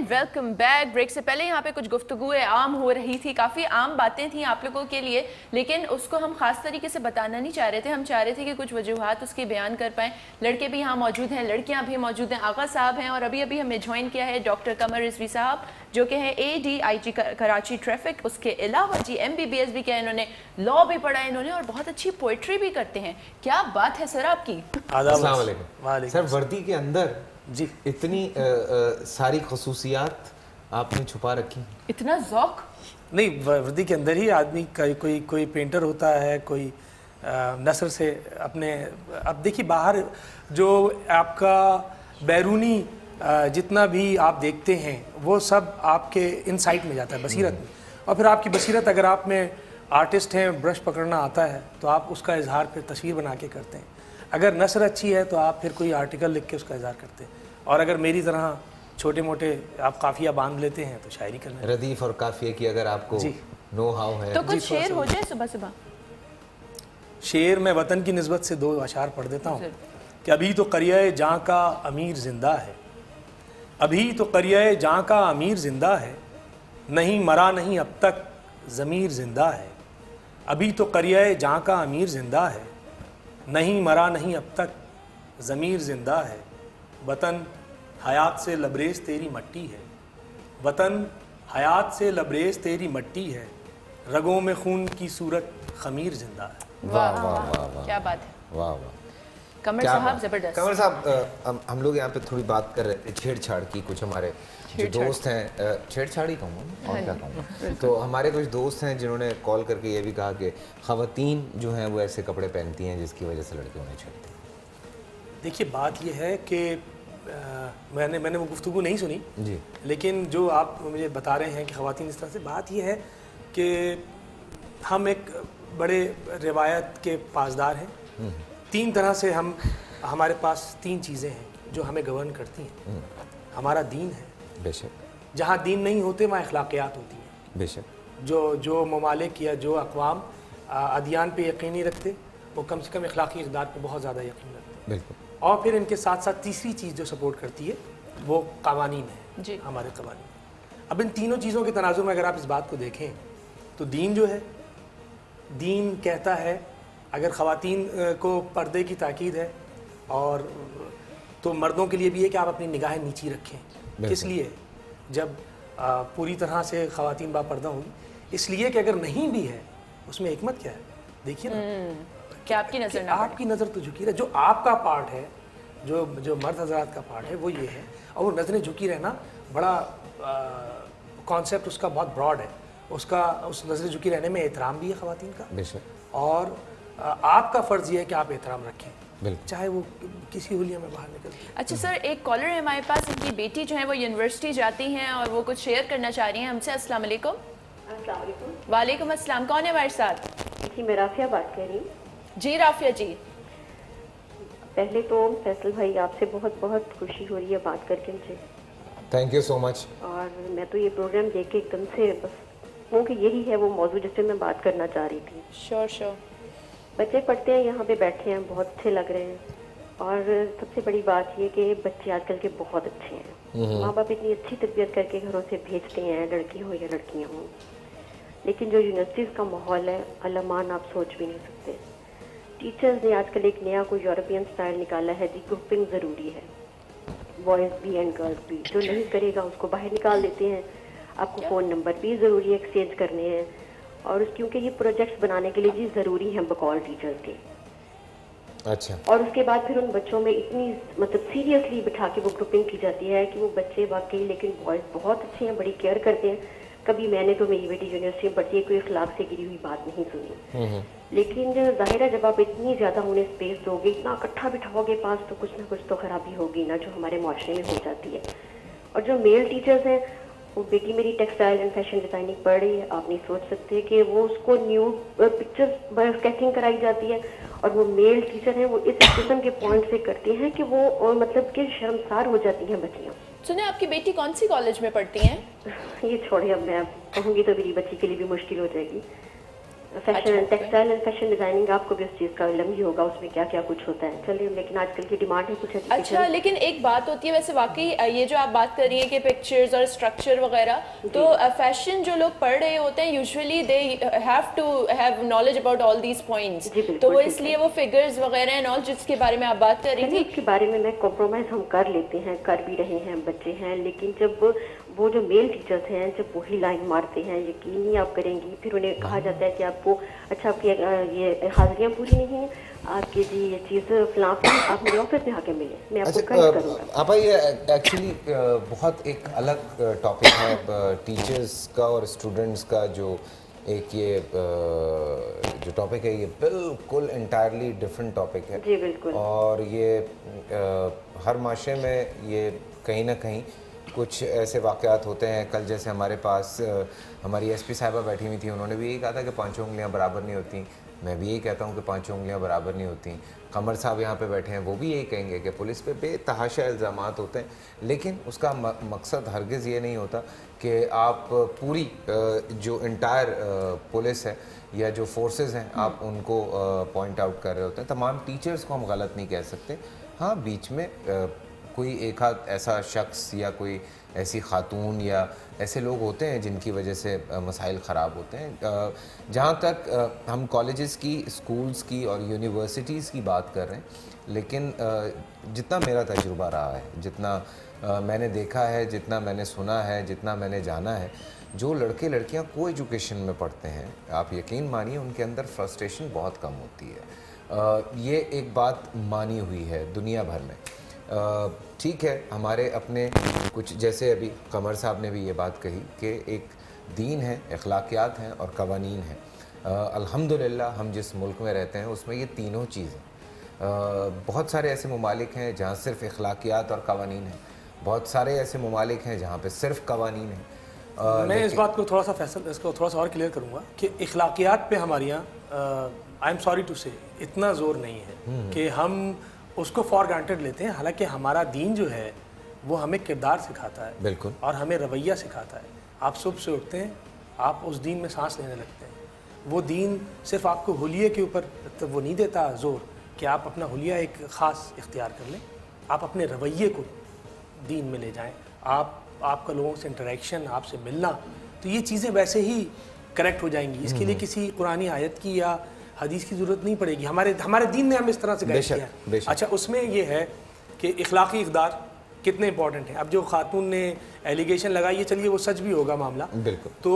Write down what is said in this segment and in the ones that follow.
Welcome back. Break से पहले यहाँ पे कुछ गुफ्तगू आम हो रही थी, काफ़ी आम बातें थी आप लोगों के लिए, लेकिन उसको हम ख़ास तरीके से बताना नहीं चाह रहे थे। हम चाह रहे थे कि कुछ वजूहात उसकी बयान कर पाएँ। लड़के भी यहाँ मौजूद हैं, लड़कियाँ भी मौजूद हैं। आगा साहब हैं और अभी अभी हमें ज्वाइन किया है डॉक्टर कमर रिजवी साहब, जो कि हैं ADIG कराची ट्रैफिक। उसके अलावा जी MBBS भी किया इन्होंने, लॉ भी पढ़ा इन्होंने और बहुत अच्छी पोइट्री भी करते हैं। क्या बात है सर आपकी। अस्सलाम वालेकुम। सर वर्दी के अंदर जी इतनी सारी खसूसियात आपने छुपा रखी, इतना ज़ौक। नहीं, वर्दी के अंदर ही आदमी का कोई पेंटर होता है, कोई नसर से अपने, अब देखिए बाहर जो आपका बैरूनी जितना भी आप देखते हैं वो सब आपके इनसाइट में जाता है, बसीरत में। और फिर आपकी बसीरत, अगर आप में आर्टिस्ट हैं, ब्रश पकड़ना आता है, तो आप उसका इजहार फिर तस्वीर बना के करते हैं। अगर नसर अच्छी है तो आप फिर कोई आर्टिकल लिख के उसका इजहार करते हैं। और अगर मेरी तरह छोटे मोटे आप काफिया बांध लेते हैं तो शायरी करना। रदीफ और काफिये की अगर आपको नो हाउ है तो कुछ शेर हो जाए सुबह सुबह। शेर मैं वतन की निस्बत से 2 अशार पढ़ देता हूँ कि अभी तो करिए जहाँ का अमीर जिंदा है, अभी तो करिए जहाँ का अमीर जिंदा है, नहीं मरा नहीं अब तक ज़मीर जिंदा है। अभी तो करिए जहाँ का अमीर जिंदा है, नहीं मरा नहीं अब तक ज़मीर जिंदा है। वतन हयात से लबरेज तेरी मट्टी है, वतन हयात से लबरेज तेरी मट्टी है, रगों में खून की सूरत खमीर जिंदा है। वाह वाह वाह, क्या बात है। वाह वाह कमर साहब जबरदस्त। कमर साहब, हम लोग यहाँ पे थोड़ी बात कर रहे थे छेड़छाड़ की। कुछ हमारे जो दोस्त हैं, छेड़छाड़ ही कहूँगा और क्या कहूँगा, तो हमारे कुछ दोस्त हैं जिन्होंने कॉल करके ये भी कहा कि ख़वातीन जो हैं वो ऐसे कपड़े पहनती हैं जिसकी वजह से लड़के उन्हें छेड़ते हैं। देखिए बात ये है कि मैंने वो गुफ्तगू नहीं सुनी जी, लेकिन जो आप मुझे बता रहे हैं कि ख़वातीन इस तरह से, बात ये है कि हम एक बड़े रिवायत के पासदार हैं। 3 तरह से हमारे पास 3 चीज़ें हैं जो हमें गवर्न करती हैं। हमारा दीन है, बेशक, जहाँ दीन नहीं होते वहाँ अखलाकियात होती हैं। बेशक, जो ममालिक या जो अक़वाम अदियान पे यकीन नहीं रखते वो कम से कम अखलाकी इक़दार पे बहुत ज़्यादा यकीन रखते हैं। बिल्कुल। और फिर इनके साथ साथ तीसरी चीज़ जो सपोर्ट करती है वो क़वानीन है जी। हमारे क़वानीन। अब इन तीनों चीज़ों के तनाज़ुर में अगर आप इस बात को देखें तो दीन जो है, दीन कहता है अगर ख़वातीन को पर्दे की ताकीद है और तो मर्दों के लिए भी है कि आप अपनी निगाहें नीची रखें। किस लिए? जब पूरी तरह से ख़वातीन बापर्दा होंगी, इसलिए कि अगर नहीं भी है उसमें हिकमत क्या है, देखिए ना, क्या आपकी नज़र ना पड़े। आपकी नज़र तो झुकी रहे, जो आपका पार्ट है, जो मर्द हजरात का पार्ट है वो ये है। और वो नज़रें झुकी रहना बड़ा कॉन्सेप्ट उसका बहुत ब्रॉड है। उस नज़रें झुकी रहने में एहतराम भी है ख़वातीन का, बेशक, और आपका फ़र्ज़ ये है कि आप एहतराम रखें, बिल्कुल, चाहे वो किसी हुलिया में बाहर निकलती है। अच्छा सर, एक कॉलर है हमारे पास, इनकी बेटी जो है वो यूनिवर्सिटी जाती हैं और वो कुछ शेयर करना चाह रही हैं हमसे। अस्सलाम वालेकुम। वालेकुम अस्सलाम। कौन है हमारे साथ? जी मैं राफिया बात कर रही हूँ। जी राफिया जी। पहले तो फैसल भाई आपसे बहुत बहुत खुशी हो रही है बात करके मुझे। Thank you so much. और मैं तो ये प्रोग्राम देख के एकदम से बस हूँ कि यही है वो मौजूद जिस पे मैं बात करना चाह रही थी। श्योर। बच्चे पढ़ते हैं, यहाँ पे बैठे हैं, बहुत अच्छे लग रहे हैं। और सबसे बड़ी बात ये कि बच्चे आजकल के बहुत अच्छे हैं। माँ बाप इतनी अच्छी तरबियत करके घरों से भेजते हैं, लड़की हो या लड़कियाँ हों। लेकिन जो यूनिवर्सिटीज़ का माहौल है, अल्लामान आप सोच भी नहीं सकते। टीचर्स ने आजकल एक नया कोई यूरोपियन स्टाइल निकाला है, दी ग्रुपिंग ज़रूरी है, बॉयज़ भी एंड गर्ल्स भी। जो नहीं करेगा उसको बाहर निकाल देते हैं। आपको फ़ोन नंबर भी ज़रूरी है एक्सचेंज करने हैं। और क्योंकि ये प्रोजेक्ट्स बनाने के लिए जी ज़रूरी हैं बकौल टीचर्स के। अच्छा। और उसके बाद फिर उन बच्चों में इतनी मतलब सीरियसली बिठा के वो ग्रुपिंग की जाती है कि वो बच्चे वाकई, लेकिन बॉयज़ बहुत अच्छे हैं, बड़ी केयर करते हैं। कभी मैंने तो मेरी बेटी यूनिवर्सिटी में पढ़ती है, कोई अखलाक से गिरी हुई बात नहीं सुनी। लेकिन जाहिर है जब आप इतनी ज़्यादा उन्हें स्पेस दोगे, इतना इकट्ठा बिठाओगे पास, तो कुछ ना कुछ तो खराबी होगी ना, जो हमारे माशरे में हो जाती है। और जो मेल टीचर्स हैं, वो बेटी मेरी टेक्सटाइल एंड फैशन डिज़ाइनिंग पढ़ रही है, आप नहीं सोच सकते कि वो उसको न्यू पिक्चर्स स्केचिंग कराई जाती है। और वो मेल टीचर हैं, वो इस किस्म के पॉइंट से करते हैं कि वो मतलब कि शर्मसार हो जाती हैं बच्चियाँ। सुने, आपकी बेटी कौन सी कॉलेज में पढ़ती हैं? ये छोड़े, अब मैं कहूँगी तो मेरी बच्ची के लिए भी मुश्किल हो जाएगी। Fashion textile and fashion designing, आपको भी उस चीज़ का इल्म ही होगा उसमें क्या क्या कुछ होता है। चलिए, लेकिन आजकल की डिमांड है कुछ अच्छा, लेकिन एक बात होती है वैसे वाकई ये जो आप बात कर रही हैं कि पिक्चर्स और स्ट्रक्चर वगैरह, तो फैशन जो लोग पढ़ रहे होते हैं usually they have to have knowledge about all these points, तो वो इसलिए वो फिगर्स वगैरह एंड ऑल जिसके बारे में आप बात कर रही थी, उसके बारे में मैं कॉम्प्रोमाइज़ हम कर लेते हैं, कर भी रहे हैं, बच्चे हैं, लेकिन जब वो जो मेल टीचर्स हैं जब वही लाइन मारते हैं, यकीन नहीं आप करेंगी, फिर उन्हें कहा जाता है कि आपको अच्छा आपकी ये हाजिरियाँ पूरी नहीं हैं, आपकी जी ये चीज़ फलां आप मेरे ऑफिस में आके मिले, मैं आपको गाइड करूँगा। आप ये एक्चुअली बहुत एक अलग टॉपिक है टीचर्स का और स्टूडेंट्स का, जो एक ये जो टॉपिक है ये बिल्कुल इंटायरली डिफरेंट टॉपिक है जी बिल्कुल। और ये हर माशरे में ये कहीं ना कहीं कुछ ऐसे वाक़यात होते हैं। कल जैसे हमारे पास हमारी एसपी साहिबा बैठी हुई थी, उन्होंने भी यही कहा था कि 5 उंगलियां बराबर नहीं होती। मैं भी यही कहता हूँ कि 5 उंगलियां बराबर नहीं होती। कमर साहब यहाँ पे बैठे हैं, वो भी यही कहेंगे कि पुलिस पे बेतहाशा इल्ज़ामात होते हैं, लेकिन उसका मकसद हरगिज़ ये नहीं होता कि आप पूरी जो इंटायर पुलिस है या जो फोर्सेस हैं आप उनको पॉइंट आउट कर रहे होते हैं। तमाम टीचर्स को हम गलत नहीं कह सकते। हाँ, बीच में कोई एक आध ऐसा शख्स या कोई ऐसी खातून या ऐसे लोग होते हैं जिनकी वजह से मसाइल ख़राब होते हैं। जहाँ तक हम कॉलेजेस की, स्कूल्स की और यूनिवर्सिटीज़ की बात कर रहे हैं, लेकिन जितना मेरा तजुर्बा रहा है, जितना मैंने देखा है, जितना मैंने सुना है, जितना मैंने जाना है, जो लड़के लड़कियाँ को एजुकेशन में पढ़ते हैं, आप यकीन मानिए उनके अंदर फ्रस्ट्रेशन बहुत कम होती है। ये एक बात मानी हुई है दुनिया भर में। ठीक है, हमारे अपने कुछ, जैसे अभी कमर साहब ने भी ये बात कही कि एक दीन है, अखलाकियात हैं और कवानीन हैं। अल्हम्दुलिल्लाह हम जिस मुल्क में रहते हैं उसमें ये तीनों चीज़ें। बहुत सारे ऐसे ममालिक हैं जहाँ सिर्फ अखलाकियात और कवानीन हैं, बहुत सारे ऐसे ममालिक हैं जहाँ पे सिर्फ कवानीन हैं। मैं इस बात को थोड़ा सा फैसल इसको थोड़ा सा और क्लियर करूँगा कि अखलाकियात पे हमारे यहाँ आई एम सॉरी टू से इतना ज़ोर नहीं है कि हम उसको फॉर ग्रांटेड लेते हैं। हालांकि हमारा दीन जो है वो हमें किरदार सिखाता है, बिल्कुल, और हमें रवैया सिखाता है। आप सुबह से उठते हैं, आप उस दीन में सांस लेने लगते हैं। वो दीन सिर्फ आपको हुलिये के ऊपर तो वो नहीं देता ज़ोर कि आप अपना हुलिया एक ख़ास इख्तियार कर लें, आप अपने रवैये को दीन में ले जाएं। आपका लोगों से इंटरेक्शन, आपसे मिलना, तो ये चीज़ें वैसे ही करेक्ट हो जाएंगी। इसके लिए किसी कुरानी आयत की या हदीस की ज़रूरत नहीं पड़ेगी। हमारे दीन ने हमें इस तरह से गाइड किया है। अच्छा, उसमें ये है कि इखलाकी इक़दार कितने इंपॉर्टेंट हैं। अब जो खातून ने एलिगेशन लगाई है, चलिए वो सच भी होगा मामला, बिल्कुल, तो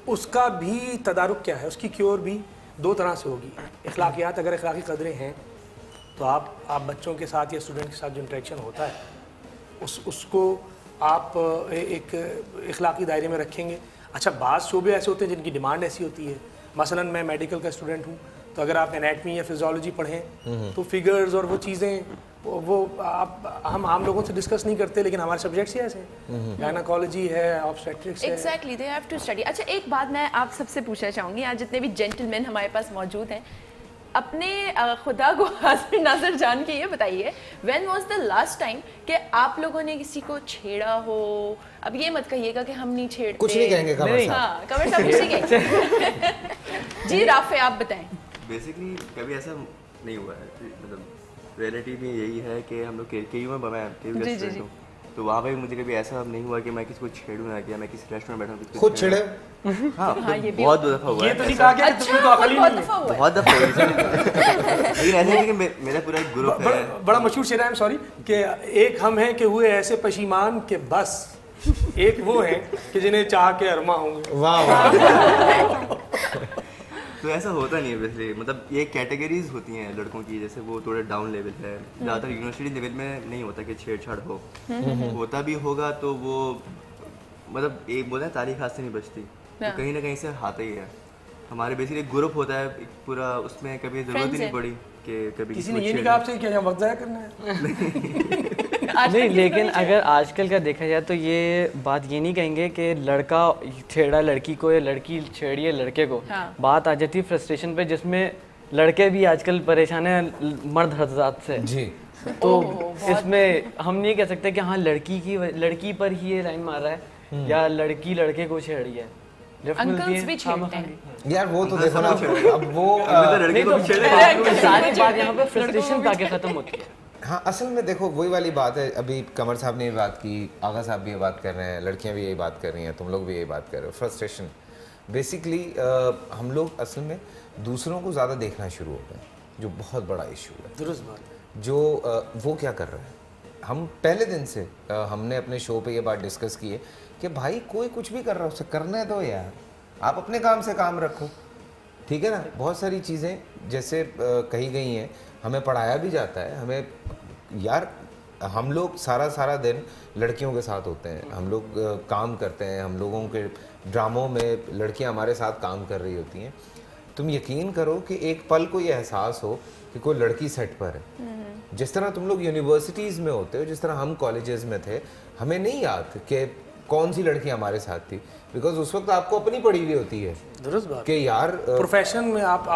उसका भी तदारुक क्या है, उसकी क्योर भी 2 तरह से होगी। इखलाकियात, अगर इखलाकी कदरें हैं तो आप बच्चों के साथ या स्टूडेंट के साथ जो इंटरेक्शन होता है उसको आप एक इखलाकी दायरे में रखेंगे। अच्छा, बाज़ शोबे ऐसे होते हैं जिनकी डिमांड ऐसी होती है। मसलन मैं मेडिकल का स्टूडेंट हूँ, तो अगर आप एनाटमी या फिजियोलॉजी पढ़ें तो फिगर्स और वो चीज़ें वो आप हम आम लोगों से डिस्कस नहीं करते, लेकिन हमारे सब्जेक्ट्स ही ऐसे हैं। गायनाकोलॉजी है, ऑब्स्टेट्रिक्स है। Exactly, they have to study. अच्छा, एक बात मैं आप सबसे पूछना चाहूँगी, आज जितने भी जेंटलमैन हमारे पास मौजूद हैं, अपने खुदा को हाजिर नाज़र जान के ये बताइए, when was the last time कि आप लोगों ने किसी को छेड़ा हो? अब ये मत कहिएगा कि हम नहीं छेड़ते, कुछ नहीं कहेंगे कमर साहब। हाँ, कमर साहब कुछ नहीं कहेंगे। जी राफे, आप बताएं। बेसिकली कभी ऐसा नहीं हुआ है, मतलब रियलिटी में यही है कि हम लोग केयू में मैं केयू का स्टूडेंट हूँ, तो वहाँ पे मुझे कभी ऐसा नहीं हुआ कि मैं किसी को छेड़ूँ ना, कि मैं किसी रेस्टोरेंट में बैठा हूँ खुद छेड़े। हाँ, ये बहुत दफ़ा हुआ है। ये तो नहीं कहा कि तुम्हें तो अकल ही नहीं है। बहुत दफ़ा हुआ है, लेकिन ऐसा है कि मेरा पूरा एक ग्रुप है। बड़ा मशहूर शेर है, सॉरी, कि एक हम हैं कि हुए ऐसे पशीमान के बस, एक वो हैं कि जिन्हें चाह के अरमा होंगे। वाह वाह। तो ऐसा होता नहीं है वैसे, मतलब ये कैटेगरीज होती हैं लड़कों की, जैसे वो थोड़े डाउन लेवल है, ज़्यादातर यूनिवर्सिटी लेवल में नहीं होता कि छेड़छाड़ हो, होता भी होगा तो वो मतलब एक बोलते हैं तारीख हाथ से नहीं बचती, तो कहीं ना कहीं से आता ही है। हमारे बेसिकली ग्रुप होता है पूरा, उसमें कभी ज़रूरत ही नहीं पड़ी कि कभी किसी ने ये नहीं कहा आपसे कि वक्त ज़ाया करना है। नहीं, लेकिन अगर आजकल का देखा जाए तो ये बात ये नहीं कहेंगे कि लड़का छेड़ा लड़की को या लड़की छेड़िए लड़के को। हाँ। बात आ जाती है फ्रस्ट्रेशन पे, जिसमें लड़के भी आजकल परेशान हैं मर्द हज़रात से जी। तो इसमें हम नहीं कह सकते कि हाँ लड़की पर ही ये लाइन मार रहा है या लड़की लड़के को छेड़ी है। अंकल्स भी छेड़ते हैं यार, वो तो देखो ना, अब वो लड़के को भी छेड़े, सारी बात यहाँ पे फ्रस्ट्रेशन पे आके खत्म होती है। हाँ, असल में देखो वही वाली बात है। अभी कमर साहब ने ये बात की, आगा साहब भी ये बात कर रहे हैं, लड़कियां भी यही बात कर रही हैं, तुम लोग भी यही बात कर रहे हो। फ्रस्ट्रेशन बेसिकली हम लोग असल में दूसरों को ज़्यादा देखना शुरू हो गए, जो बहुत बड़ा इशू है। दुरुस्त बात। जो वो क्या कर रहे हैं, हम पहले दिन से हमने अपने शो पे ये बात डिस्कस की है कि भाई कोई कुछ भी कर रहा है उसे करने दो यार, आप अपने काम से काम रखो, ठीक है ना। बहुत सारी चीज़ें जैसे कही गई हैं, हमें पढ़ाया भी जाता है, हमें यार हम लोग सारा दिन लड़कियों के साथ होते हैं, हम लोग काम करते हैं, हम लोगों के ड्रामों में लड़कियां हमारे साथ काम कर रही होती हैं। तुम यकीन करो कि एक पल को ये एहसास हो कि कोई लड़की सेट पर है, जिस तरह तुम लोग यूनिवर्सिटीज़ में होते हो, जिस तरह हम कॉलेजेस में थे, हमें नहीं याद कि कौन सी लड़की हमारे साथ थी, बिकॉज उस वक्त आपको अपनी पड़ी हुई होती है दुरुस्त बात कि यार प्रोफेशन में आप